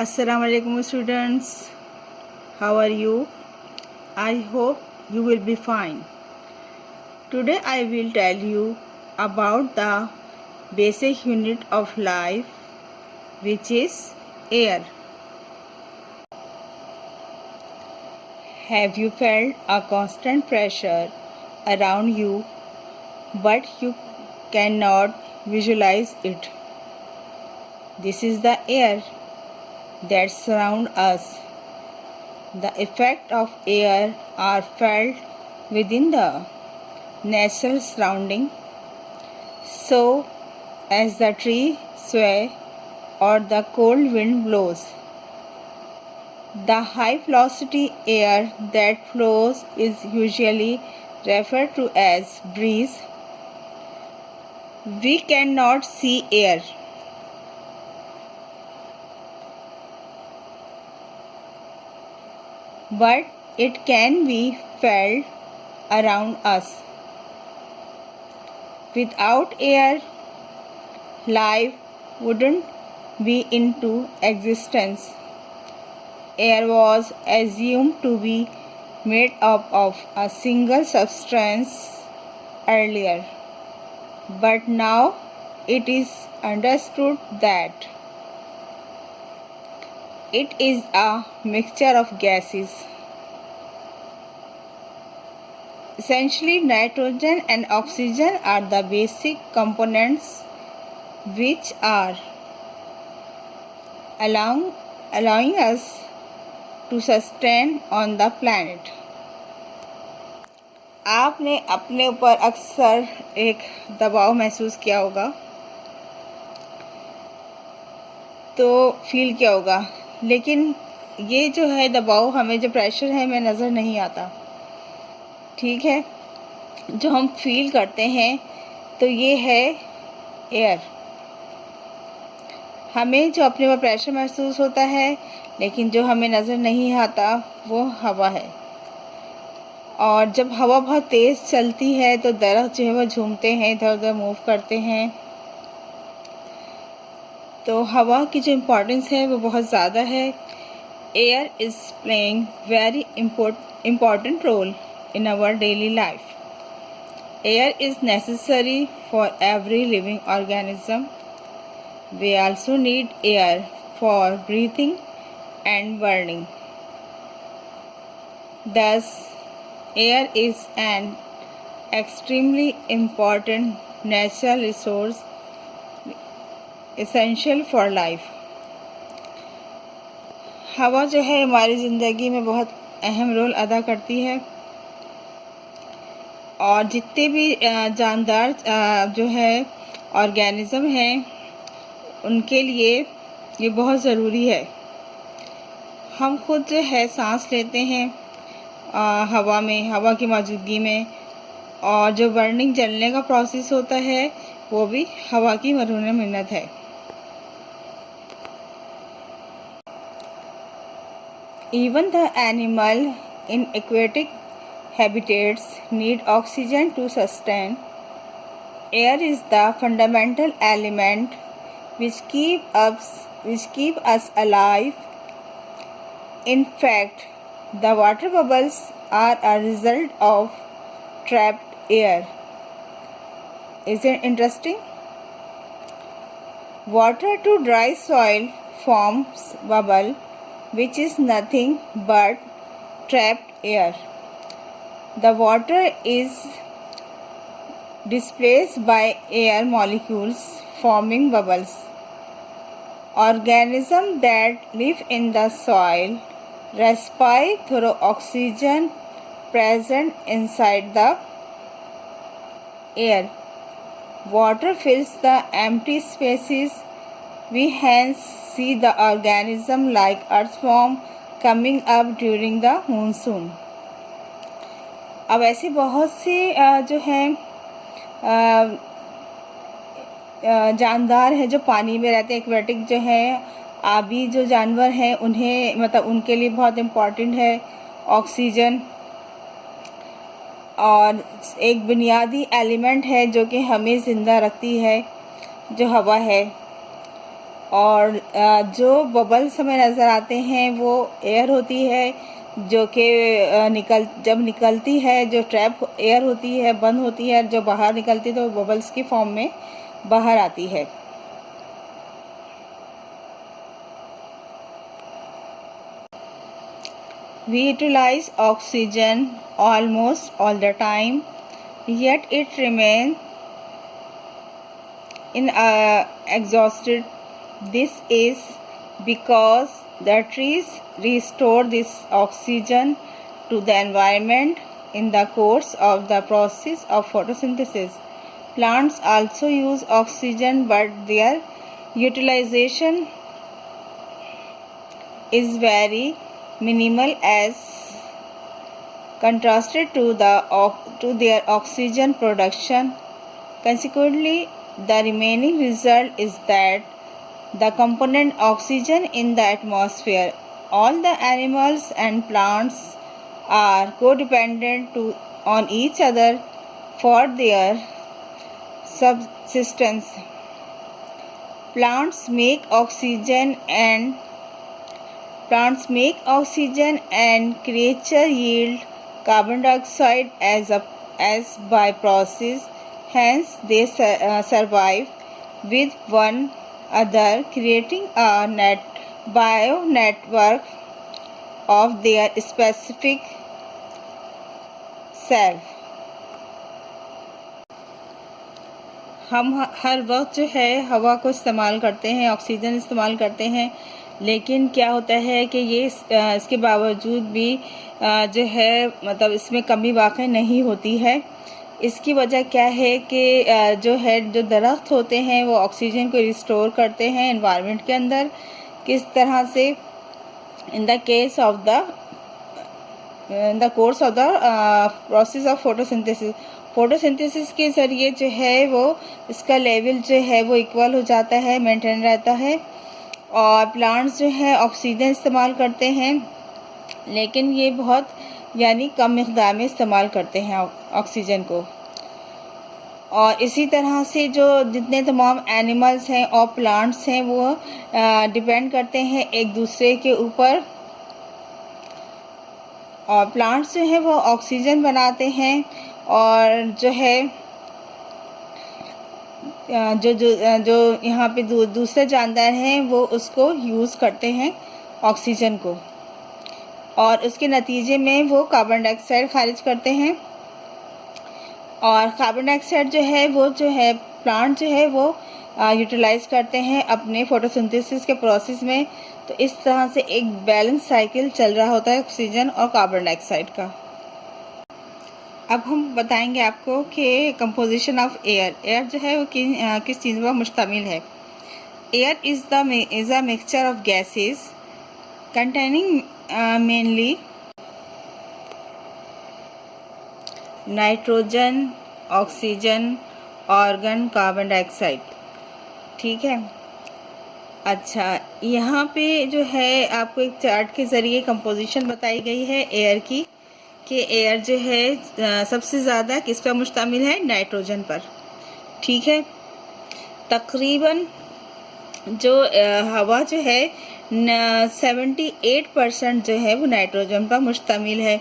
Assalamu alaikum students, how are you? I hope you will be fine. Today I will tell you about the basic unit of life, which is air. Have you felt a constant pressure around you but you cannot visualize it? This is the air that surrounds us. The effect of air are felt within the natural surrounding. So, as the tree sway or the cold wind blows, the high velocity air that flows is usually referred to as breeze. We cannot see air, but it can be felt around us. Without air, life wouldn't be into existence. Air was assumed to be made up of a single substance earlier, but now it is understood that it is a mixture of gases. Essentially, nitrogen and oxygen are the basic components which are allowing us to sustain on the planet. आपने अपने ऊपर अक्सर एक दबाव महसूस किया होगा, तो फील किया होगा, लेकिन ये जो है दबाव हमें जो प्रेशर है हमें नज़र नहीं आता। ठीक है, जो हम फील करते हैं तो ये है एयर। हमें जो अपने ऊपर प्रेशर महसूस होता है, लेकिन जो हमें नज़र नहीं आता वो हवा है। और जब हवा बहुत तेज़ चलती है तो दरख्त जो है वो झूमते हैं, इधर उधर मूव करते हैं। तो हवा की जो इम्पोर्टेंस है वो बहुत ज़्यादा है। Air is playing very important role in our daily life. Air is necessary for every living organism. We also need air for breathing and burning. Thus, air is an extremely important natural resource essential for life. हवा जो है हमारी ज़िंदगी में बहुत अहम role अदा करती है, और जितने भी जानदार जो है ऑर्गेनिज़म हैं उनके लिए ये बहुत ज़रूरी है। हम खुद जो है सांस लेते हैं हवा में, हवा की मौजूदगी में, और जो बर्निंग जलने का प्रोसेस होता है वो भी हवा की मरहून मिन्नत है। Even the animal in aquatic habitats need oxygen to sustain. Air is the fundamental element which keep us alive. In fact, the water bubbles are a result of trapped air. Isn't it interesting? Water to dry soil forms bubble, which is nothing but trapped air. The water is displaced by air molecules forming bubbles. Organisms that live in the soil respire through oxygen present inside the air. Water fills the empty spaces. We hence see the organism like earthworm coming up during the monsoon. अब ऐसी बहुत सी जो हैं जानदार हैं जो पानी में रहते हैं, एक्वेटिक जो हैं, आबी जो जानवर हैं, उन्हें मतलब उनके लिए बहुत इम्पॉर्टेंट है ऑक्सीजन। और एक बुनियादी एलिमेंट है जो कि हमें ज़िंदा रखती है, जो हवा है। और जो बबल्स हमें नज़र आते हैं वो एयर होती है, जो कि जब निकलती है, जो ट्रैप एयर होती है बंद होती है, जो बाहर निकलती है तो बबल्स की फॉर्म में बाहर आती है। We utilize oxygen almost all the time, yet it remains exhausted. This is because the trees restore this oxygen to the environment in the course of the process of photosynthesis. Plants also use oxygen, but their utilization is very minimal as contrasted to their oxygen production. Consequently, the remaining result is that the component oxygen in the atmosphere. All the animals and plants are codependent on each other for their subsistence. Plants make oxygen and creatures yield carbon dioxide as by process. Hence, they survive with one another, creating a bio network of their specific self. हम हर वक्त जो है हवा को इस्तेमाल करते हैं, oxygen इस्तेमाल करते हैं, लेकिन क्या होता है कि ये इसके बावजूद भी जो है मतलब इसमें कमी वाक़ई नहीं होती है। इसकी वजह क्या है कि जो दरख्त होते हैं वो ऑक्सीजन को रिस्टोर करते हैं एनवायरनमेंट के अंदर। किस तरह से? In the course of the process of photosynthesis के ज़रिए जो है वो इसका लेवल जो है वो इक्वल हो जाता है, मेंटेन रहता है। और प्लांट्स जो है ऑक्सीजन इस्तेमाल करते हैं, लेकिन ये बहुत यानी कम मिक़दार में इस्तेमाल करते हैं ऑक्सीजन को। और इसी तरह से जो जितने तमाम एनिमल्स हैं और प्लांट्स हैं वो डिपेंड करते हैं एक दूसरे के ऊपर। और प्लांट्स जो है वो ऑक्सीजन बनाते हैं और जो है जो यहाँ पे दूसरे जानदार हैं वो उसको यूज़ करते हैं ऑक्सीजन को, और उसके नतीजे में वो कार्बन डाइऑक्साइड खारिज करते हैं। और कार्बन डाइऑक्साइड जो है प्लांट जो है वो यूटिलाइज़ करते हैं अपने फोटोसिंथेसिस के प्रोसेस में। तो इस तरह से एक बैलेंस साइकिल चल रहा होता है ऑक्सीजन और कार्बन डाइऑक्साइड का। अब हम बताएंगे आपको कि कंपोजिशन ऑफ एयर जो है वो किस चीज़ पर मुश्तमिल है। Air is a mixture of gases containing mainly nitrogen, oxygen, argon, carbon dioxide. ठीक है। अच्छा, यहाँ पे जो है आपको एक चार्ट के ज़रिए कंपोजिशन बताई गई है एयर की, कि एयर जो है सबसे ज़्यादा किस पर मुश्तमिल है? नाइट्रोजन पर। ठीक है। तकरीबन जो हवा जो है 78% जो है वो नाइट्रोजन पर मुश्तमिल है।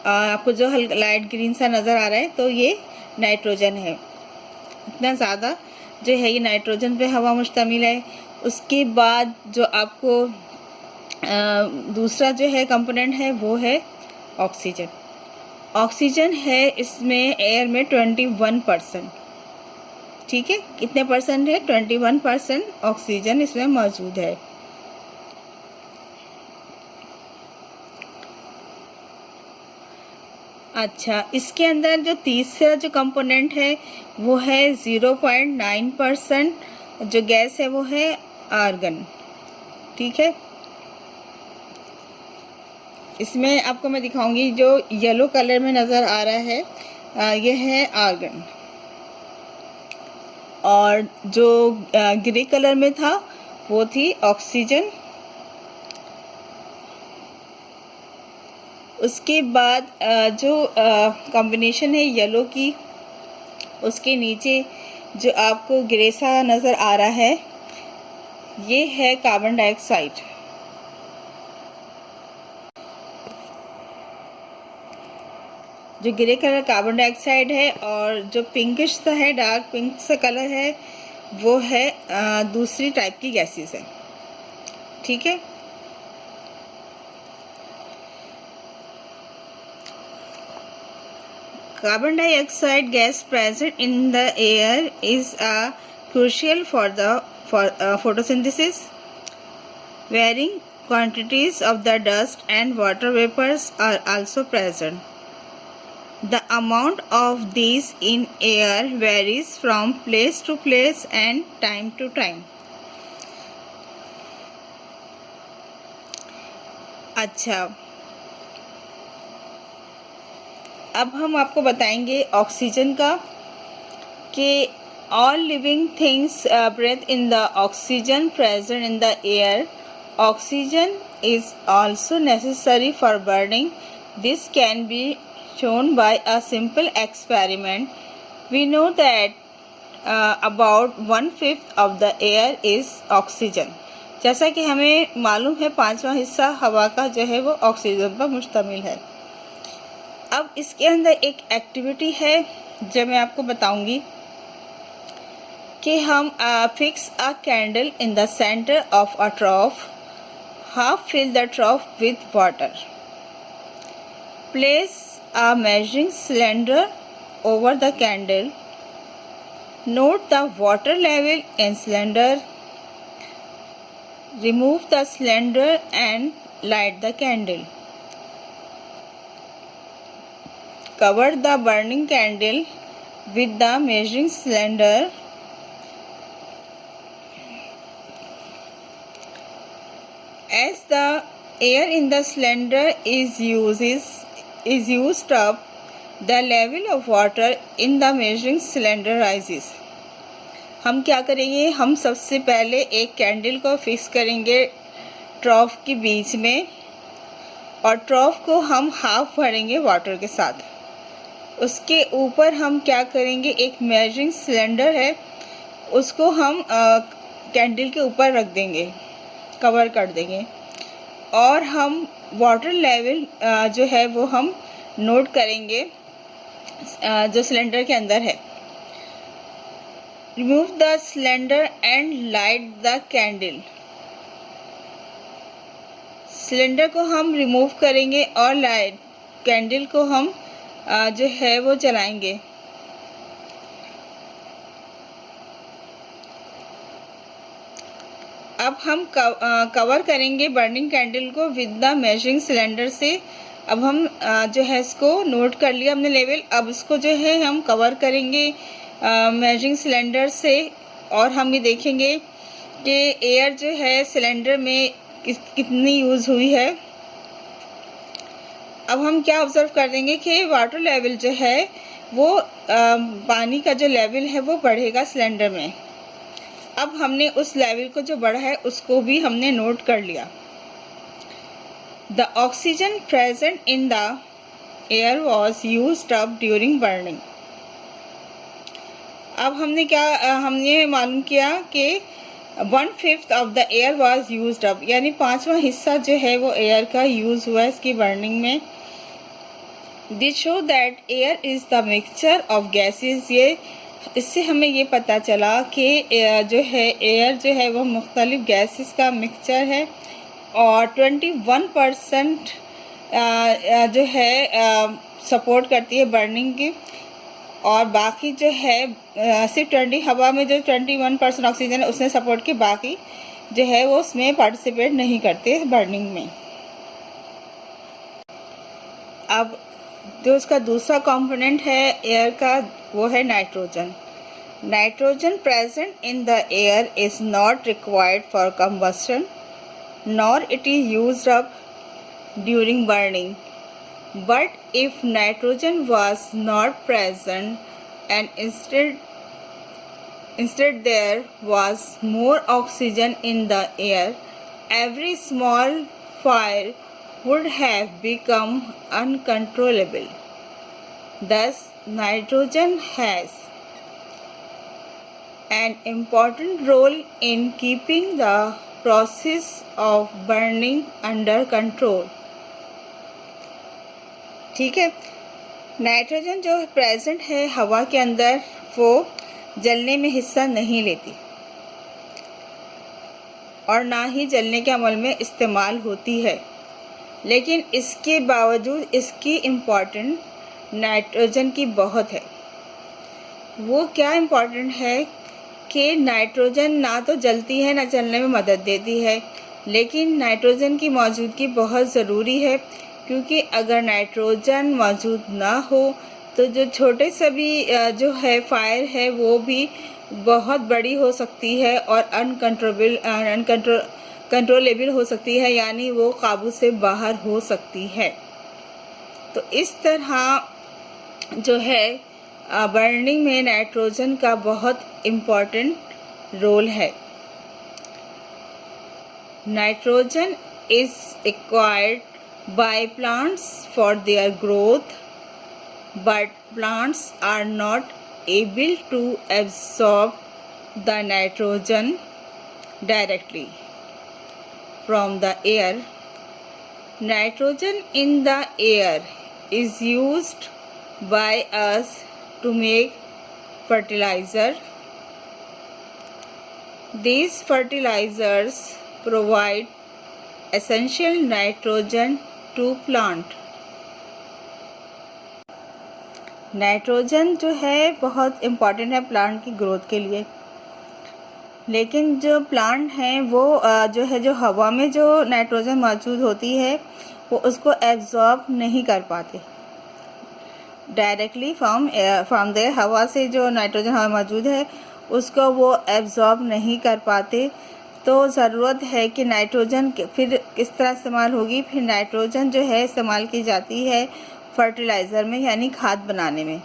आपको जो लाइट ग्रीन सा नज़र आ रहा है तो ये नाइट्रोजन है। इतना ज़्यादा जो है ये नाइट्रोजन पे हवा मुश्तमिल है। उसके बाद जो आपको दूसरा जो है कंपोनेंट है वो है ऑक्सीजन। ऑक्सीजन है इसमें एयर में 21%। ठीक है। कितने परसेंट है? 21% ऑक्सीजन इसमें मौजूद है। अच्छा, इसके अंदर जो तीसरा जो कंपोनेंट है वो है 0.9% जो गैस है वो है आर्गन। ठीक है। इसमें आपको मैं दिखाऊंगी, जो येलो कलर में नज़र आ रहा है ये है आर्गन, और जो ग्रे कलर में था वो थी ऑक्सीजन। उसके बाद जो कॉम्बिनेशन है येलो की, उसके नीचे जो आपको ग्रे सा नज़र आ रहा है ये है कार्बन डाइऑक्साइड। जो ग्रे कलर कार्बन डाइऑक्साइड है और जो पिंकिश सा है, डार्क पिंक सा कलर है, वो है दूसरी टाइप की गैसेस है। ठीक है। Carbon dioxide gas present in the air is crucial for photosynthesis. Varying quantities of the dust and water vapors are also present. The amount of these in air varies from place to place and time to time. अच्छा, अब हम आपको बताएंगे oxygen का कि all living things breathe in the oxygen present in the air. Oxygen is also necessary for burning. This can be shown by a simple experiment. We know that about 1/5 of the air is oxygen. जैसा कि हमें मालूम है 5वां हिस्सा हवा का जो है वो ऑक्सीजन पर मुश्तमिल है। अब इसके अंदर एक एक्टिविटी है जो मैं आपको बताऊंगी कि हम fix a candle in the centre of a trough, half fill the trough with water, place a measuring cylinder over the candle, note the water level in cylinder, remove the cylinder and light the candle. Cover the burning candle with the measuring cylinder. As the air in the cylinder is used up, the level of water in the measuring cylinder rises. हम क्या करेंगे, हम सबसे पहले एक candle को fix करेंगे ट्रॉफ के बीच में और ट्रॉफ को हम हाफ भरेंगे वाटर के साथ। उसके ऊपर हम क्या करेंगे, एक मेजरिंग सिलेंडर है उसको हम कैंडल के ऊपर रख देंगे, कवर कर देंगे और हम वाटर लेवल जो है वो हम नोट करेंगे जो सिलेंडर के अंदर है। Remove the cylinder and light the candle. Cylinder को हम रिमूव करेंगे और लाइट कैंडल को हम जो है वो जलाएंगे। अब हम कवर करेंगे बर्निंग कैंडल को विद द मेजरिंग सिलेंडर से। अब हम जो है इसको नोट कर लिया हमने लेवल। अब इसको जो है हम कवर करेंगे मेजरिंग सिलेंडर से और हम ये देखेंगे कि एयर जो है सिलेंडर में कितनी यूज़ हुई है। अब हम क्या ऑब्जर्व कर देंगे कि वाटर लेवल जो है वो पानी का जो लेवल है वो बढ़ेगा सिलेंडर में। अब हमने उस लेवल को जो बढ़ा है उसको भी हमने नोट कर लिया। The oxygen present in the air was used up during burning. अब हमने मालूम किया कि 1/5 of the air was used up, यानी 5वां हिस्सा जो है वो एयर का यूज़ हुआ है इसकी बर्निंग में। This show that air is the mixture of gases. ये इससे हमें ये पता चला कि जो है एयर जो है वो मुख्तलिफ गैसेस का मिक्सचर है और 21% जो है सपोर्ट करती है बर्निंग की और बाकी जो है सिर्फ 20 हवा में जो 21% ऑक्सीजन है उसने सपोर्ट की, बाकी जो है वो उसमें पार्टिसिपेट नहीं करते बर्निंग में। अब जो उसका दूसरा कंपोनेंट है एयर का वो है nitrogen. Nitrogen present in the air is not required for combustion nor it is used up during burning, but if nitrogen was not present and instead there was more oxygen in the air, every small fire would have become uncontrollable. Thus, nitrogen has an important role in keeping the process of burning under control. ठीक है, nitrogen जो present है हवा के अंदर वो जलने में हिस्सा नहीं लेती और ना ही जलने के अमल में इस्तेमाल होती है, लेकिन इसके बावजूद इसकी इम्पोर्टेंट नाइट्रोजन की बहुत है। वो क्या इम्पोर्टेंट है कि नाइट्रोजन ना तो जलती है ना जलने में मदद देती है, लेकिन नाइट्रोजन की मौजूदगी बहुत ज़रूरी है, क्योंकि अगर नाइट्रोजन मौजूद ना हो तो जो छोटे सभी जो है फायर है वो भी बहुत बड़ी हो सकती है और कंट्रोलेबल हो सकती है, यानी वो काबू से बाहर हो सकती है। तो इस तरह जो है बर्निंग में नाइट्रोजन का बहुत इम्पॉर्टेंट रोल है। Nitrogen is required by plants for their growth, but plants are not able to absorb the nitrogen directly from the air. Nitrogen in the air is used by us to make fertilizer. These fertilizers provide essential nitrogen to plant. Nitrogen जो है बहुत important है plant की growth के लिए, लेकिन जो plant हैं वो जो है जो हवा में जो नाइट्रोजन मौजूद होती है वो उसको एब्जॉर्ब नहीं कर पाते डायरेक्टली फ्रॉम द हवा से। जो नाइट्रोजन हवा मौजूद है उसको वो एब्जॉर्ब नहीं कर पाते। तो ज़रूरत है कि नाइट्रोजन फिर किस तरह इस्तेमाल होगी, फिर नाइट्रोजन जो है इस्तेमाल की जाती है फर्टिलाइज़र में, यानी खाद बनाने में।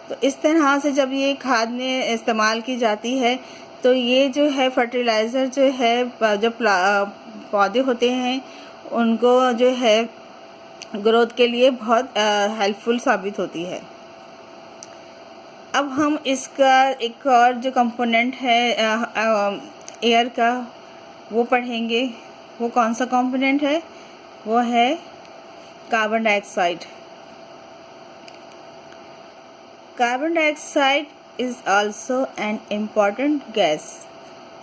तो इस तरह से जब ये खाद में इस्तेमाल की जाती है तो ये जो है फर्टिलाइज़र जो है जो पौधे होते हैं उनको जो है ग्रोथ के लिए बहुत हेल्पफुल साबित होती है। अब हम इसका एक और जो कंपोनेंट है एयर का वो पढ़ेंगे। वो कौन सा कंपोनेंट है? वो है carbon dioxide. Carbon dioxide is also an important gas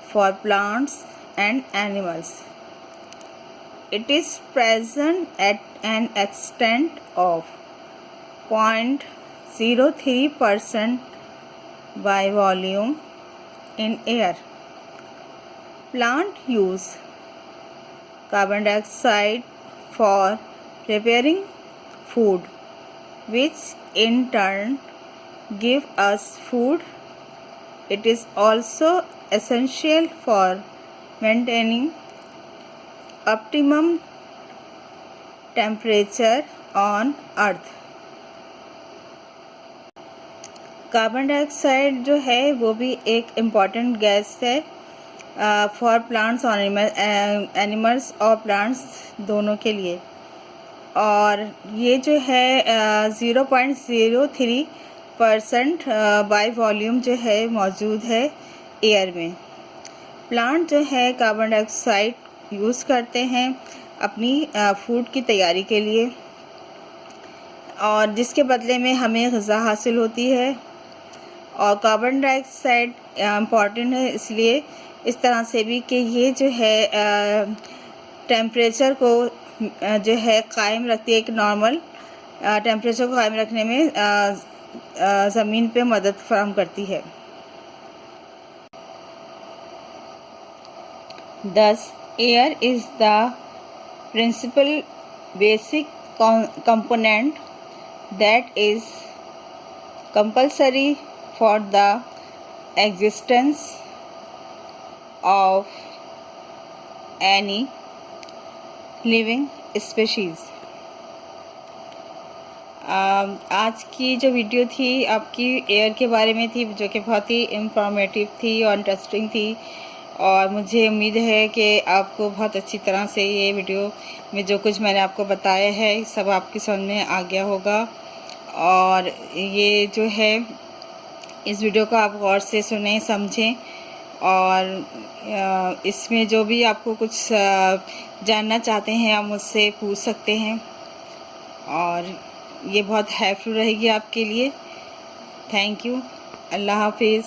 for plants and animals. It is present at an extent of 0.03% by volume in air. Plants use carbon dioxide for preparing food, which in turn give us food. It is also essential for maintaining optimum temperature on earth. Carbon dioxide जो है वो भी एक important gas है for plants और animals और plants दोनों के लिए, और ये जो है 0.03% बाय वॉल्यूम जो है मौजूद है एयर में। प्लांट जो है कार्बन डाइऑक्साइड यूज़ करते हैं अपनी फूड की तैयारी के लिए, और जिसके बदले में हमें ग़िज़ा हासिल होती है। और कार्बन डाइऑक्साइड इम्पॉर्टेंट है इसलिए इस तरह से भी कि ये जो है टेम्परेचर को जो है कायम रखती है, एक नॉर्मल टेम्परेचर को कायम रखने में ज़मीन पे मदद फराहम करती है। Thus, air is the principal basic component that is compulsory for the existence of any living species. आज की जो वीडियो थी आपकी एयर के बारे में थी, जो कि बहुत ही इंफॉर्मेटिव थी और इंटरेस्टिंग थी, और मुझे उम्मीद है कि आपको बहुत अच्छी तरह से ये वीडियो में जो कुछ मैंने आपको बताया है सब आपकी समझ में आ गया होगा। और ये जो है इस वीडियो को आप गौर से सुने समझें और इसमें जो भी आपको कुछ जानना चाहते हैं आप मुझसे पूछ सकते हैं और ये बहुत हेल्पफुल रहेगी आपके लिए। Thank you. अल्लाह हाफिज़।